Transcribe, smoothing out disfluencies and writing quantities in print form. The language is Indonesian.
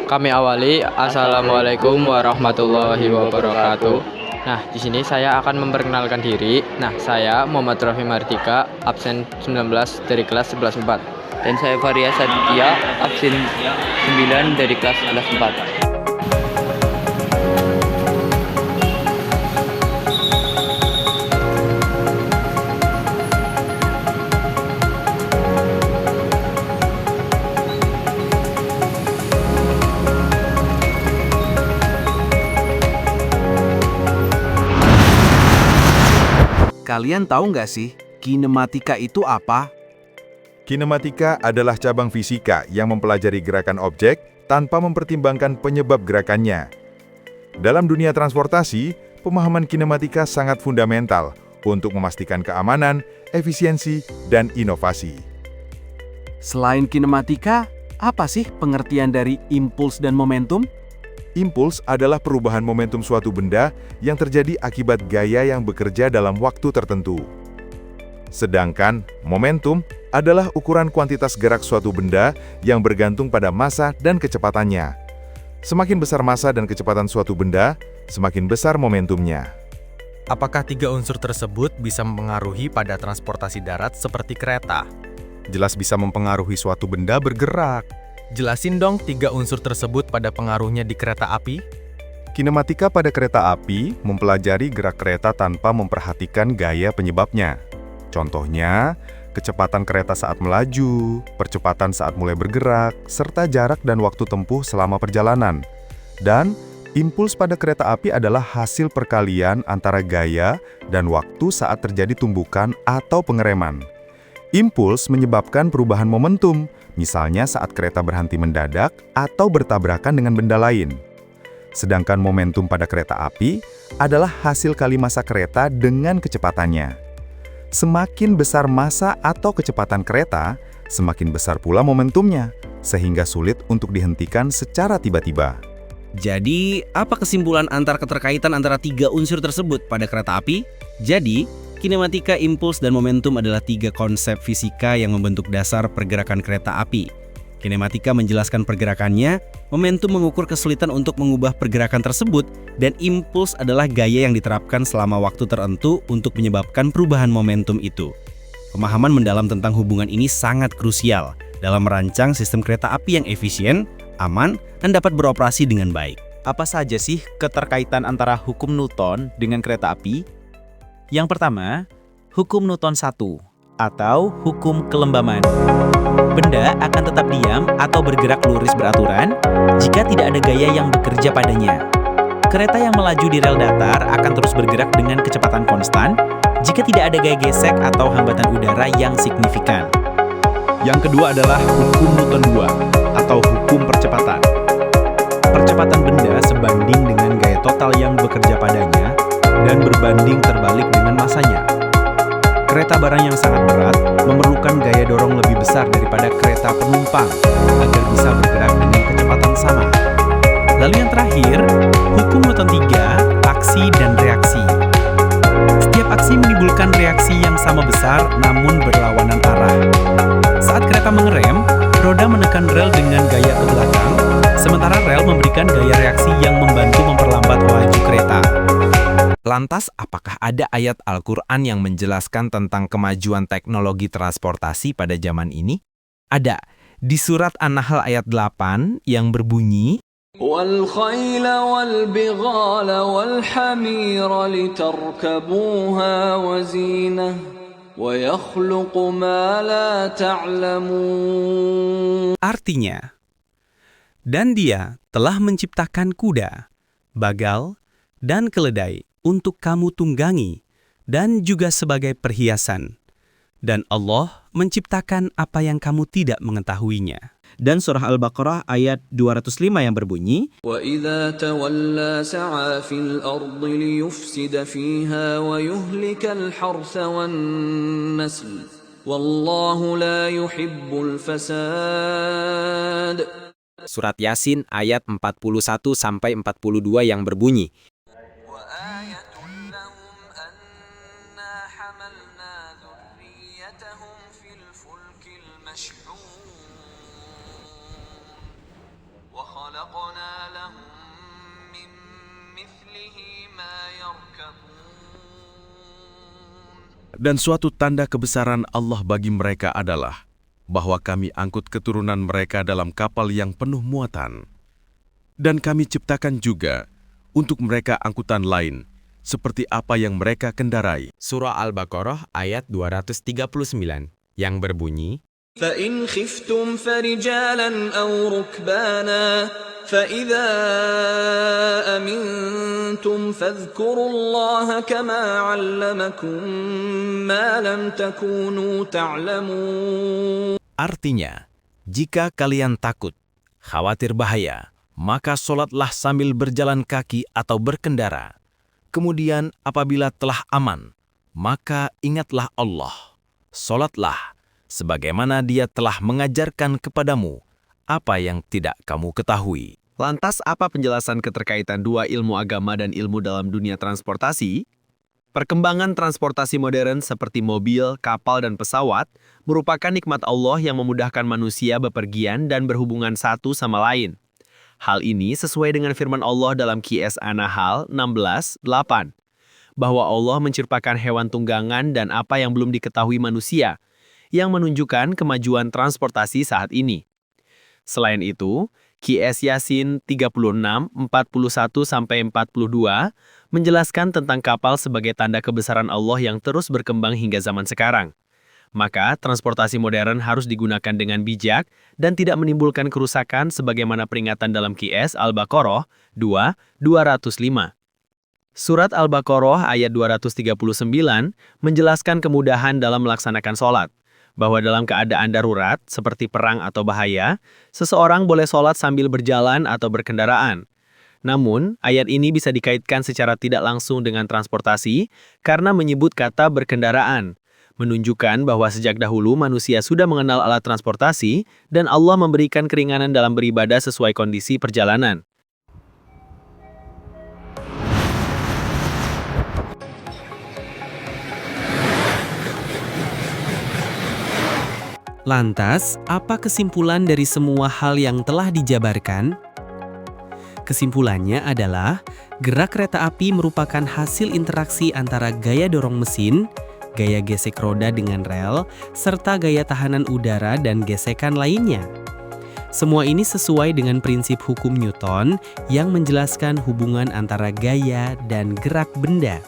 Kami awali. Assalamualaikum warahmatullahi wabarakatuh. Nah, di sini saya akan memperkenalkan diri. Nah, saya Muhammad Rafi Mardika, absen 19 dari kelas 11/4. Dan saya Faria Saditya, absen 9 dari kelas 11/4. Kalian tahu nggak sih, kinematika itu apa? Kinematika adalah cabang fisika yang mempelajari gerakan objek tanpa mempertimbangkan penyebab gerakannya. Dalam dunia transportasi, pemahaman kinematika sangat fundamental untuk memastikan keamanan, efisiensi, dan inovasi. Selain kinematika, apa sih pengertian dari impuls dan momentum? Impuls adalah perubahan momentum suatu benda yang terjadi akibat gaya yang bekerja dalam waktu tertentu. Sedangkan momentum adalah ukuran kuantitas gerak suatu benda yang bergantung pada massa dan kecepatannya. Semakin besar massa dan kecepatan suatu benda, semakin besar momentumnya. Apakah tiga unsur tersebut bisa mempengaruhi pada transportasi darat seperti kereta? Jelas bisa mempengaruhi suatu benda bergerak. Jelasin dong tiga unsur tersebut pada pengaruhnya di kereta api. Kinematika pada kereta api mempelajari gerak kereta tanpa memperhatikan gaya penyebabnya. Contohnya, kecepatan kereta saat melaju, percepatan saat mulai bergerak, serta jarak dan waktu tempuh selama perjalanan. Dan impuls pada kereta api adalah hasil perkalian antara gaya dan waktu saat terjadi tumbukan atau pengereman. Impuls menyebabkan perubahan momentum, misalnya saat kereta berhenti mendadak atau bertabrakan dengan benda lain. Sedangkan momentum pada kereta api adalah hasil kali massa kereta dengan kecepatannya. Semakin besar massa atau kecepatan kereta, semakin besar pula momentumnya, sehingga sulit untuk dihentikan secara tiba-tiba. Jadi, apa kesimpulan keterkaitan antara tiga unsur tersebut pada kereta api? Jadi, kinematika, impuls, dan momentum adalah tiga konsep fisika yang membentuk dasar pergerakan kereta api. Kinematika menjelaskan pergerakannya, momentum mengukur kesulitan untuk mengubah pergerakan tersebut, dan impuls adalah gaya yang diterapkan selama waktu tertentu untuk menyebabkan perubahan momentum itu. Pemahaman mendalam tentang hubungan ini sangat krusial dalam merancang sistem kereta api yang efisien, aman, dan dapat beroperasi dengan baik. Apa saja sih keterkaitan antara hukum Newton dengan kereta api? Yang pertama, hukum Newton 1 atau hukum kelembaman. Benda akan tetap diam atau bergerak lurus beraturan jika tidak ada gaya yang bekerja padanya. Kereta yang melaju di rel datar akan terus bergerak dengan kecepatan konstan jika tidak ada gaya gesek atau hambatan udara yang signifikan. Yang kedua adalah hukum Newton 2 atau hukum percepatan. Percepatan benda sebanding dengan gaya total yang bekerja padanya dan berbanding terbalik dengan massanya. Kereta barang yang sangat berat memerlukan gaya dorong lebih besar daripada kereta penumpang agar bisa bergerak dengan kecepatan sama. Lalu yang terakhir, hukum Newton 3, aksi dan reaksi. Setiap aksi menimbulkan reaksi yang sama besar namun berlawanan arah. Saat kereta mengerem, roda menekan rel dengan gaya ke belakang, sementara rel memberikan gaya reaksi yang membantu memperlambat laju kereta. Lantas, apakah ada ayat Al-Quran yang menjelaskan tentang kemajuan teknologi transportasi pada zaman ini? Ada. Di surat An-Nahl ayat 8 yang berbunyi, وَالْخَيْلَ وَالْبِغَالَ وَالْحَمِيرَ لِتَرْكَبُوهَا وَزِينَةً وَيَخْلُقُ مَا لَا تَعْلَمُونَ. Artinya, dan Dia telah menciptakan kuda, bagal, dan keledai untuk kamu tunggangi, dan juga sebagai perhiasan. Dan Allah menciptakan apa yang kamu tidak mengetahuinya. Dan surah Al-Baqarah ayat 205 yang berbunyi, وَإِذَا تَوَلَّى سَعَى فِي الْأَرْضِ لِيُفْسِدَ فِيهَا وَيُهْلِكَ الْحَرْثَ وَالنَّسْلَ وَاللَّهُ لَا يُحِبُّ الْفَسَادَ. Surat Yasin ayat 41-42 yang berbunyi, خلقنا لهم من مثله ما يركبون. Dan suatu tanda kebesaran Allah bagi mereka adalah bahwa kami angkut keturunan mereka dalam kapal yang penuh muatan. Dan kami ciptakan juga untuk mereka angkutan lain, seperti apa yang mereka kendarai. Surah Al-Baqarah ayat 239 yang berbunyi, فَإِنْ خِفْتُمْ فَرِجَالًا أَوْ رُكْبَانًا فَإِذَا أَمِنْتُمْ فَاذْكُرُوا اللَّهَ كَمَا عَلَّمَكُمْ مَا لَمْ تَكُونُوا تَعْلَمُونَ. Artinya, jika kalian takut, khawatir bahaya, maka sholatlah sambil berjalan kaki atau berkendara. Kemudian apabila telah aman, maka ingatlah Allah. Sholatlah, sebagaimana Dia telah mengajarkan kepadamu apa yang tidak kamu ketahui. Lantas apa penjelasan keterkaitan dua ilmu agama dan ilmu dalam dunia transportasi? Perkembangan transportasi modern seperti mobil, kapal, dan pesawat merupakan nikmat Allah yang memudahkan manusia bepergian dan berhubungan satu sama lain. Hal ini sesuai dengan firman Allah dalam Qiyas An-Nahl 16:8, bahwa Allah menciptakan hewan tunggangan dan apa yang belum diketahui manusia, yang menunjukkan kemajuan transportasi saat ini. Selain itu, Qiyas Yasin 36:41-42 menjelaskan tentang kapal sebagai tanda kebesaran Allah yang terus berkembang hingga zaman sekarang. Maka, transportasi modern harus digunakan dengan bijak dan tidak menimbulkan kerusakan sebagaimana peringatan dalam Qiyas Al-Baqarah 2:205. Surat Al-Baqarah ayat 239 menjelaskan kemudahan dalam melaksanakan sholat, bahwa dalam keadaan darurat, seperti perang atau bahaya, seseorang boleh sholat sambil berjalan atau berkendaraan. Namun, ayat ini bisa dikaitkan secara tidak langsung dengan transportasi karena menyebut kata berkendaraan, menunjukkan bahwa sejak dahulu manusia sudah mengenal alat transportasi dan Allah memberikan keringanan dalam beribadah sesuai kondisi perjalanan. Lantas, apa kesimpulan dari semua hal yang telah dijabarkan? Kesimpulannya adalah, gerak kereta api merupakan hasil interaksi antara gaya dorong mesin, gaya gesek roda dengan rel, serta gaya tahanan udara dan gesekan lainnya. Semua ini sesuai dengan prinsip hukum Newton yang menjelaskan hubungan antara gaya dan gerak benda.